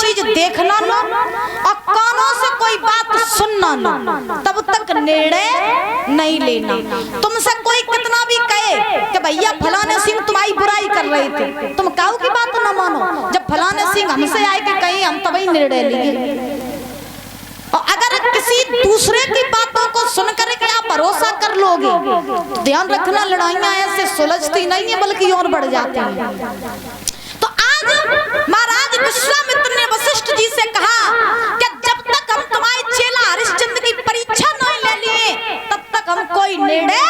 चीज देखना लो और कानों से कोई बात सुनना लो, तब तक निर्णय नहीं लेना। तुमसे कोई कितना भी कहे कि भैया फलाने सिंह तुम्हारी बुराई कर रहे थे, तुम काऊ की बात ना मानो। जब फलाने सिंह हमसे आए कि कहीं हम तभी निर्णय लिए। और अगर किसी दूसरे की बातों को सुनकर के आप भरोसा कर लोगे तो ध्यान रखना, लड़ाइयां ऐसे सुलझती नहीं है बल्कि और बढ़ जाती हैं। तो आज महाराज विश्वामित्र ने वशिष्ठ जी से कहा कि जब तक हम तुम्हारे चेला हरिश्चंद्र की परीक्षा नहीं ले लिए तब तक हम कोई निर्णय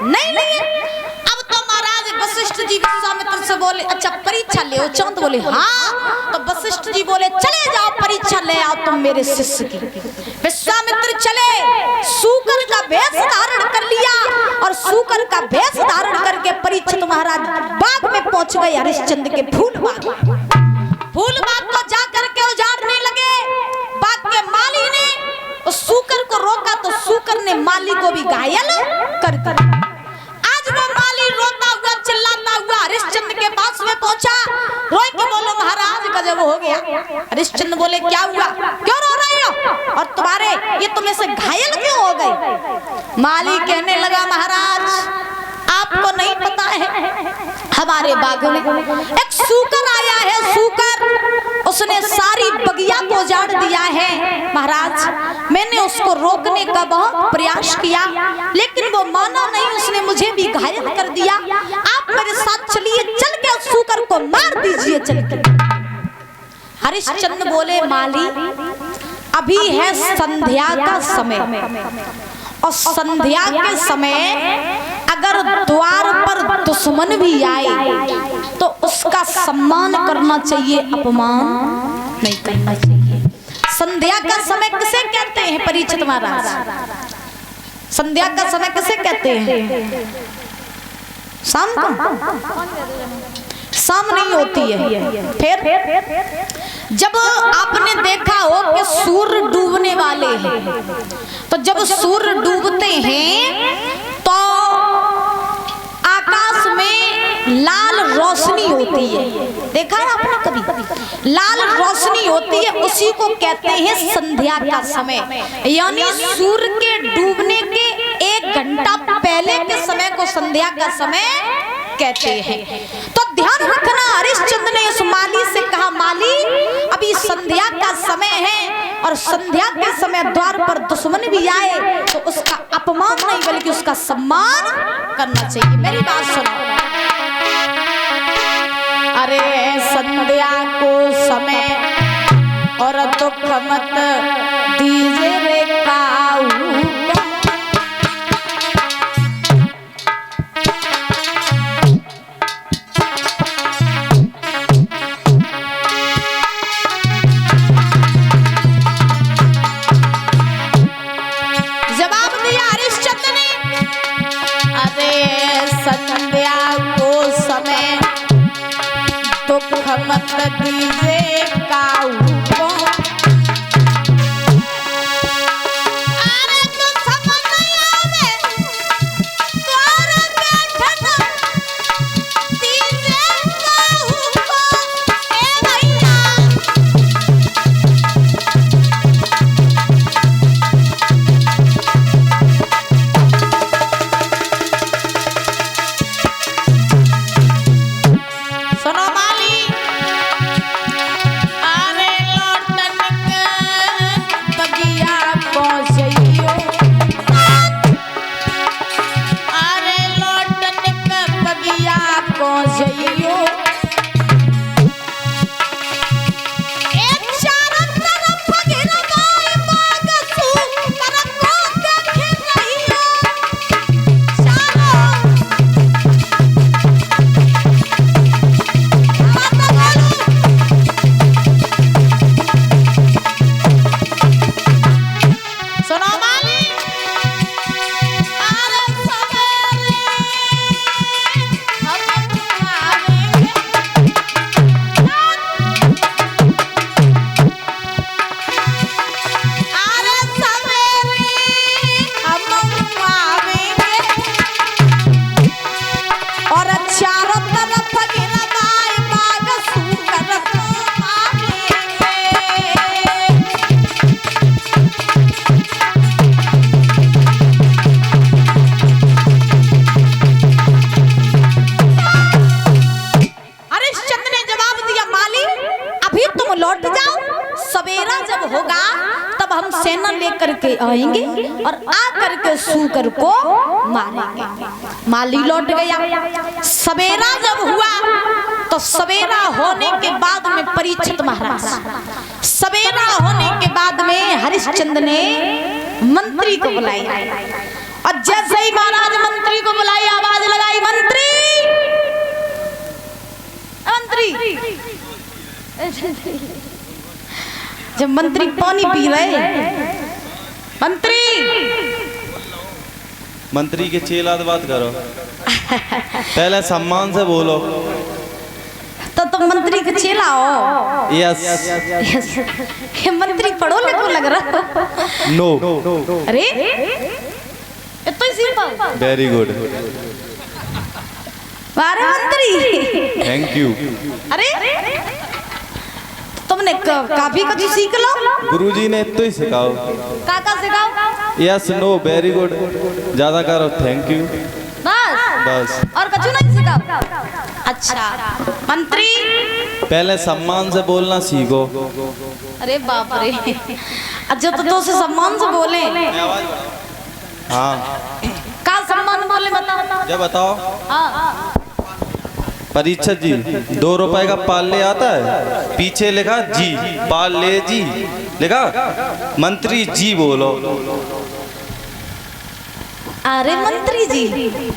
नहीं लिए। अब तो महाराज वशिष्ठ जी विश्वामित्र से बोले अच्छा परीक्षा ले आओ। चंद बोले हाँ। तो वशिष्ठ जी बोले चले जाओ परीक्षा ले आओ तुम मेरे शिष्य की। विश्वामित्र चले, सूकर का भेष धारण कर लिया और सूकर का भेष धारण करके परीक्षित महाराज बाग में पहुंच गए, हरिश्चंद्र के फूल बाग। फूल बाग को जाकर के उजाड़ने लगे। बाग के माली ने उस सूकर को रोका तो सूकर ने माली को भी घायल कर दिया। आज वो माली रोता हुआ चिल्लाता हुआ हरिश्चंद्र के पास में पहुंचा। रोई के बोलो महाराज गजब हो गया। हरिश्चंद्र बोले क्या हुआ, क्यों रो रहे हो और तुम्हारे ये तुम ऐसे घायल क्यों हो गए। माली कहने लगा महाराज आपको नहीं पता है हमारे बाग में एक सूकर आया है, सूकर उसने सारी बगिया को उजाड़ दिया है। महाराज मैंने उसको रोकने का बहुत प्रयास किया लेकिन वो माना नहीं, उसने मुझे भी घायल कर दिया। आप मेरे साथ चलिए, चल के उस सूकर को मार दीजिए चल के। हरिश्चंद्र बोले माली अभी है संध्या का समय और संध्या के समय अगर द्वार पर दुश्मन भी आए तो उसका सम्मान करना चाहिए, अपमान नहीं करना चाहिए। संध्या का समय किसे कहते हैं परीक्षित महाराज? संध्या का समय किसे कहते हैं? शाम को शाम नहीं होती है। फिर जब आपने देखा हो कि सूर्य डूबने वाले हैं तो जब सूर्य डूबते हैं तो आकाश में लाल रोशनी होती है। देखा है आपने कभी? लाल रोशनी होती है, उसी को कहते हैं संध्या का समय। यानी सूर्य के डूबने के 1 घंटा पहले के समय को संध्या का समय कहते हैं। तो ध्यान रखना, हरिश्चंद्र ने इस माली से कहा माली अभी संध्या का समय है और संध्या के समय द्वार पर दुश्मन भी आए तो उसका अपमान नहीं बल्कि उसका सम्मान करना चाहिए। मेरी बात सुनो। अरे संध्या को समय और दुख मत दीजिए रे काऊ। मत दीजिए काऊ को तुम लौट जाओ, सवेरा जब होगा तब हम सेना लेकर के आएंगे और आकर के सूकर को मारेंगे। माली लौट गया। सवेरा जब हुआ तो सवेरा होने के बाद में परीक्षित महाराज, सवेरा होने के बाद में हरिश्चंद्र ने मंत्री को बुलाया और जैसे ही महाराज मंत्री को बुलाई, आवाज लगाई, मंत्री मंत्री। जब मंत्री पानी पी रहे, मंत्री के चेला बात करो, पहले सम्मान से बोलो। तो तुम मंत्री के चेला हो? यस। ये मंत्री पढ़ो लिखो लग रहा। नो। अरे इतना ही सिंपल। Very good. अरे मंत्री थैंक यू। अरे तुमने काफी कुछ सीख लो। गुरुजी ने तो ही सिखाओ। काका सिखाओ। यस नो वेरी गुड, ज्यादा करो थैंक यू। बस और कुछ नहीं सिखाओ। अच्छा मंत्री, पहले सम्मान से बोलना सीखो। अरे बाप रे, अच्छा तो से सम्मान से बोले। हाँ का सम्मान बोले बताओ। जब बताओ। हाँ परीक्षित जी, 2 रुपए का पाले आता है, पीछे लिखा जी, पाले जी लिखा, मंत्री जी बोलो। अरे मंत्री जी।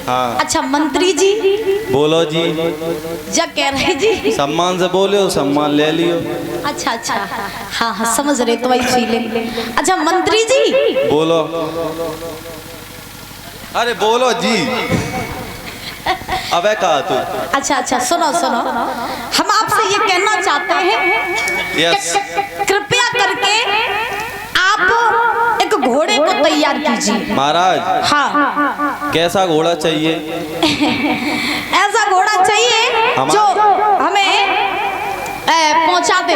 हाँ। अच्छा मंत्री जी बोलो जी। जा कह रहे जी। सम्मान से बोलो, सम्मान ले लियो। अच्छा अच्छा, हाँ हाँ समझ रहे, तो वही फीलिंग। अच्छा मंत्री जी बोलो। अरे बोलो जी। अबे कहा तू। अच्छा अच्छा सुनो सुनो, हम आपसे ये कहना चाहते हैं यस। कृपया करके आप एक घोड़े को तैयार कीजिए। महाराज हाँ कैसा घोड़ा चाहिए? ऐसा घोड़ा चाहिए जो हमें पहुंचा दे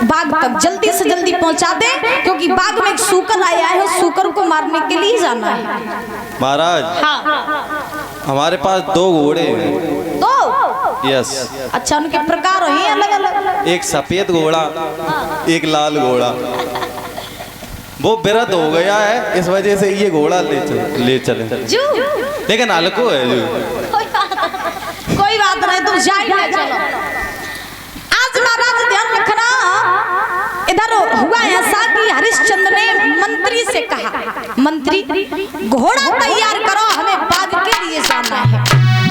बाग तक, जल्दी से जल्दी पहुंचा दे, क्योंकि बाग में एक सूकर आया है, सूकर को मारने के लिए जाना है। महाराज हाँ हमारे पास 2 घोड़े हैं। 2? यस। अच्छा उनके प्रकार हैं अलग अलग? एक सफेद घोड़ा, एक लाल घोड़ा। वो विरत हो गया है, इस वजह से ये घोड़ा ले चले। लेकिन हल्को है जो। कोई बात नहीं, तुम जाइए चलो। आज महाराज ध्यान रखना, इधर हुआ ऐसा कि हरिश्चंद्र ने मंत्री से कहा, मंत्री घोड़ा तैयार करो, हमें बाग के लिए जाना है।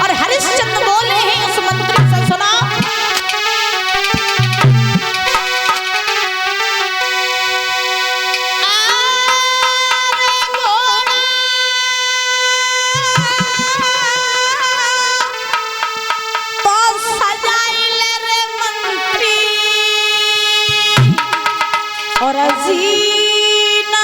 और हरिश्चंद्र बोले हैं उस मंत्री से, सुना और अजीना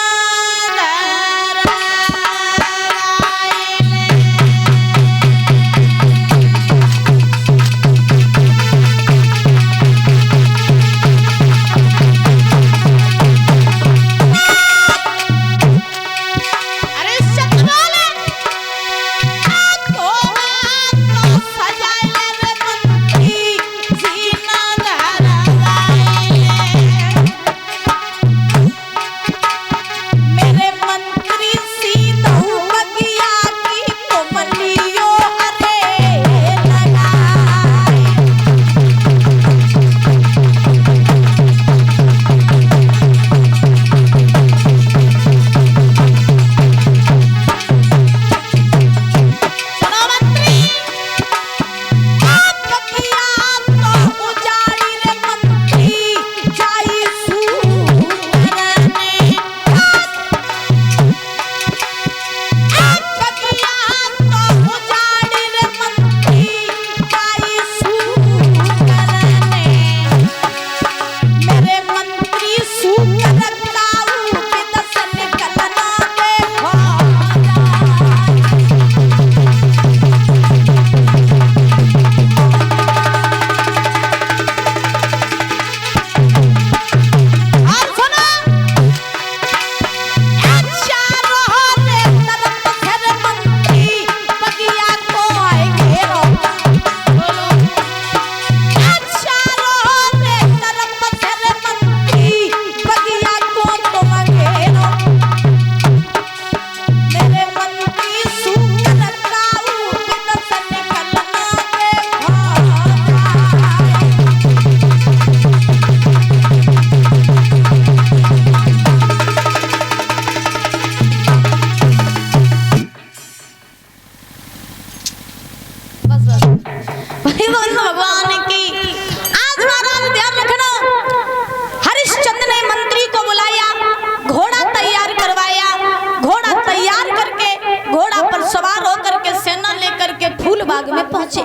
बाग में पहुंचे।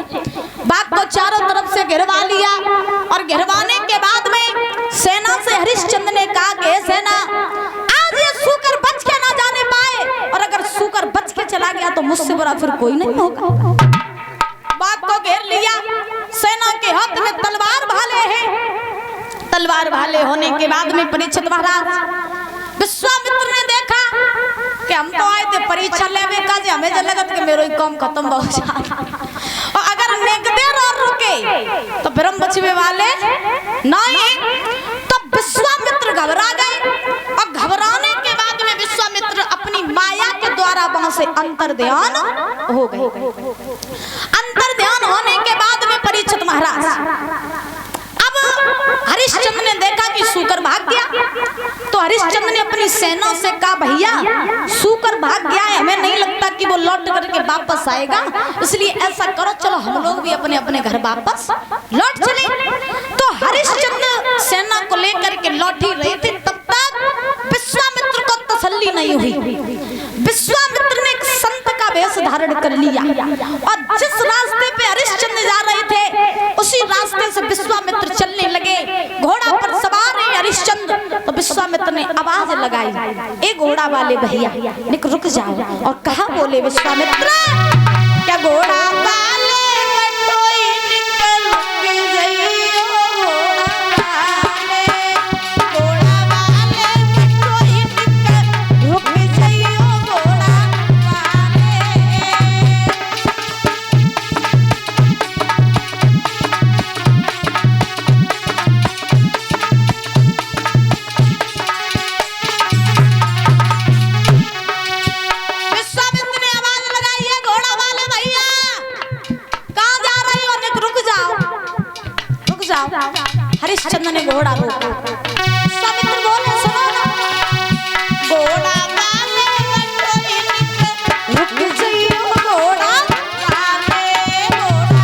बाग को चारों तरफ से घेरवा लिया और घेरवाने के बाद में सेना से हरिश्चंद्र ने कहा कि सेना, आज ये सूकर बच के ना जाने पाए, और अगर सूकर बच के चला गया तो मुझसे बुरा फिर कोई नहीं होगा। बाग को घेर लिया, सेना के हाथ में तलवार भाले हैं। तलवार भाले होने के बाद में परीक्षित महाराज विश्वामित्र ने देखा कि हम तो आए थे परीक्षा लेवे का, जे हमें लगत कि मेरो ही काम खत्म हो जाए, और अगर नेक देर और रुके तो फिर हम बचवे वाले नहीं। तो विश्वामित्र घबरा गए, और घबराने के बाद में विश्वामित्र अपनी माया के द्वारा वहां से अंतर ध्यान हो गए। अंतर ध्यान होने के बाद में परीक्षित महाराज, अब हरिश्चंद्र ने देखा कि सूकर भाग गया, तो हरिश्चंद्र ने अपनी सेना से कहा, भैया सूकर भाग गया है, हमें नहीं लगता कि वो लौट करके वापस आएगा, इसलिए ऐसा करो चलो हम लोग भी अपने अपने घर वापस लौट चले। तो हरिश्चंद्र सेना को लेकर के लौट ही रहे थे, तब तक विश्वामित्र को तसल्ली नहीं हुई। विश्वामित्र ने एक संत का वेश धारण कर लिया, और जिस रास्ते पे हरिश्चंद्र जा रहे थे उसी रास्ते से विश्वामित्र चलने लगे। घोड़ा पर सवार है हरिश्चंद्र, तो विश्वामित्र ने आवाज लगाई, ए घोड़ा वाले भैया निक रुक जाओ। और कहा बोले विश्वामित्र, क्या घोड़ा वाले कोई निकल के जाइयो, घोड़ा वाले कोई निकल रुक जाइयो, घोड़ा हरिश्चंद्र ने घोड़ा रोका। विश्वामित्र बोले, सुनो ना, घोड़ा वाले रुक जाइयो, घोड़ा वाले घोड़ा।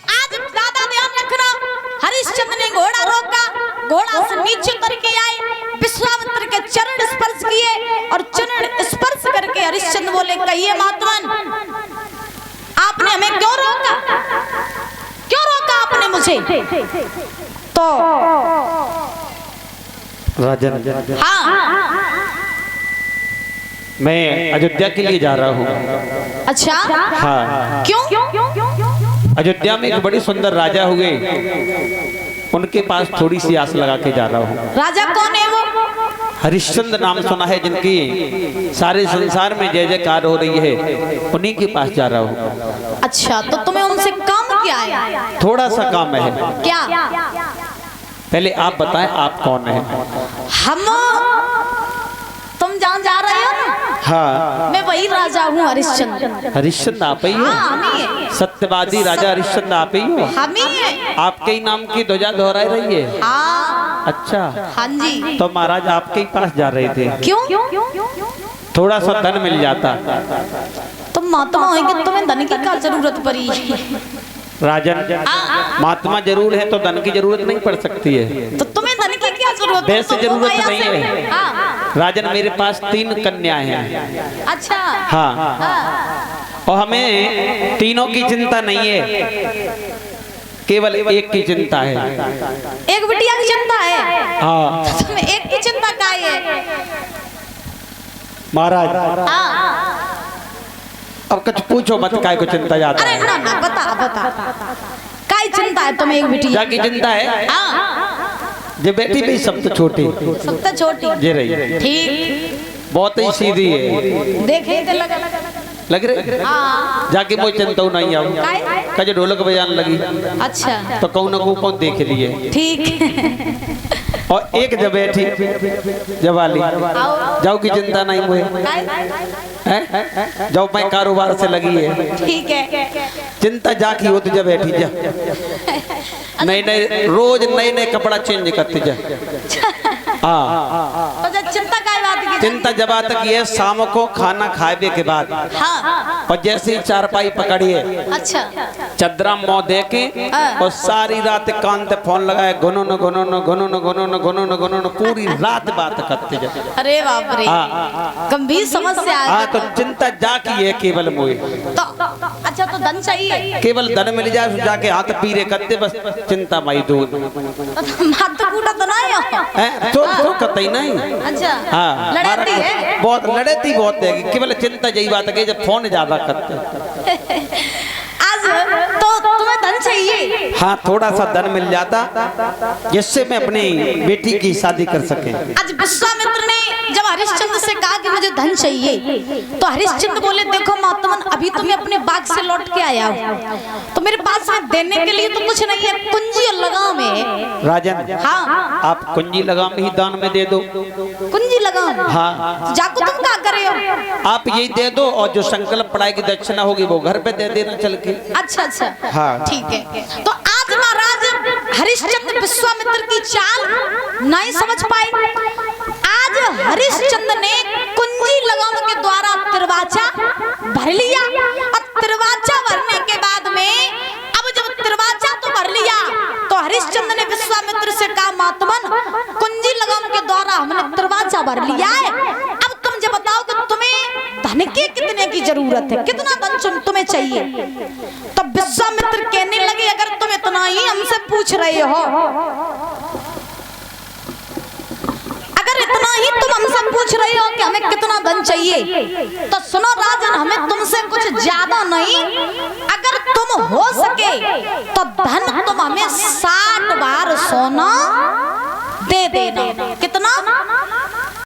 आज ज्यादा ध्यान रखना, हरिश्चंद्र ने घोड़ा रोका, घोड़ा से नीचे करके आए, विश्वामित्र के चरण स्पर्श किए, और चरण स्पर्श करके हरिश्चंद्र बोले, कहिए महात्मन, आपने हमें क्यों रोका, क्यों रोका आपने मुझे? तो राजन, हाँ, मैं अयोध्या के लिए जा रहा हूँ। अच्छा, हाँ, क्यों? अयोध्या में एक बड़ी सुंदर राजा हुए, उनके पास थोड़ी सी आस लगा के जा रहा हूँ। राजा कौन है वो? हरिश्चंद्र नाम सुना है, जिनकी सारे संसार में जय जयकार हो रही है, उन्हीं के पास जा रहा हूँ। अच्छा, तो तुम्हें उनसे काम क्या है? थोड़ा सा काम है। क्या? पहले आप बताएं, आप कौन है? हम, तुम जहाँ जा रहे हो ना, हाँ, मैं वही राजा हूँ हरिश्चंद्र। हरिश्चंद्र आप ही हो? हाँ, हम ही है। सत्यवादी राजा हरिश्चंद्र आप ही हो? हम ही है। आपके ही नाम की ध्वजा दोहराई रही है? हाँ, अच्छा, हाँ जी। तो महाराज आपके ही पास जा रहे थे। क्यों? थोड़ा सा धन मिल जाता। तुम महात्मा हो कि तुम्हें धन की क्या जरूरत पड़ी? राजन, महात्मा जरूर है तो धन की जरूरत नहीं पड़ सकती है। तो तुम्हें धन की क्या जरूरत? वैसे जरूरत नहीं है। हाँ। राजन, मेरे पास 3 कन्याएं हैं। अच्छा, हाँ, और हमें तीनों की चिंता नहीं है, केवल एक की चिंता है। एक बिटिया की चिंता है? हाँ। तुम्हें एक की चिंता क्या है महाराज? अब कुछ पूछो मत, काय को चिंता जाता अरे है? ना ना, बता काय चिंता है तुम्हें? एक बिटिया की चिंता है? हाँ। जे बेटी भी सब तो छोटी, सब तो छोटी जे रही ठीक, बहुत ही सीधी है, देखे थे लग रहे। हाँ। जाके वो चिंता नहीं आऊ, कजे ढोलक बजाने लगी। अच्छा, तो कौन को कौन देख लिए। ठीक। और एक जब बैठी जवाली जाओ की चिंता नहीं हुए, जाओ मैं कारोबार से लगी है। ठीक है, चिंता जाकी हो तो जब बैठी जा, नए रोज नए कपड़ा चेंज करते जा। हाँ, तो चिंता काय बात की? चिंता जब तक ये शाम को खाना खाए के बाद हाँ और जैसे ही चारपाई पकड़िए अच्छा चदरा मुंह दे के और सारी रात कान पे फोन लगाए गुनो न गुनो न गुनो न गुनो न गुनो न गुनो न पूरी रात बात करते जाए। अरे बाप रे गंभीर समस्या है। हाँ तो चिंता जा की है केवल मुझे तो अच्छा तो धन चाहिए केवल धन मिल जाए जाके हाथ पीरे करते बस चिंता माई दूध माता कूटा तो नहीं हो तो कतई नहीं। अच्छा हाँ लड़ती है बहुत लड़ती बहुत है केवल चिंता यही बात है कि जब फोन ज्यादा करते आज तो तुम्हें धन चाहिए। हाँ थोड़ा सा धन मिल जाता जिससे मैं अपनी बेटी की शादी कर सके। आज विश्वामित्र ने जब हरिश्चंद्र से कहा कि मुझे धन चाहिए तो हरिश्चंद्र बोले देखो महात्मन अभी तो मैं अपने बाग से लौट के आया हूँ तो मेरे पास में देने के लिए तो कुछ नहीं है कुंजी और लगाम है। राजन हाँ आप कुंजी लगाम ही दान में दे दो। कुंजी लगाम हाँ जाको तुम क्या करे हो आप यही दे दो और जो संकल्प पढ़ाई की दक्षिणा होगी वो घर पे दे देना चल के। अच्छा अच्छा हाँ ठीक है। तो आज महाराज हरिश्चंद्र विश्वामित्र की चाल नहीं समझ पाए। आज हरिश्चंद्र ने कुंजी लगाम के द्वारा तिरवाचा भर लिया और तिरवाचा भरने के बाद में अब जब तिरवाचा तो भर लिया तो हरिश्चंद्र ने विश्वामित्र से कहा महात्मन कुंजी लगाम के द्वारा हमने तिरवाचा भर लिया है अब तुम जब बताओ कि तुम्हें धन के कितने की जरूरत है कितना धन तुम्हें चाहिए। तब विश्वामित्र कहने लगे अगर तुम इतना ही हमसे पूछ रहे हो अगर इतना ही तुम हमसे पूछ रहे हो कि हमें कितना धन चाहिए तो सुनो राजन हमें तुमसे कुछ ज्यादा नहीं अगर तुम हो सके तो धन तुम हमें 60 बार सोना दे देना।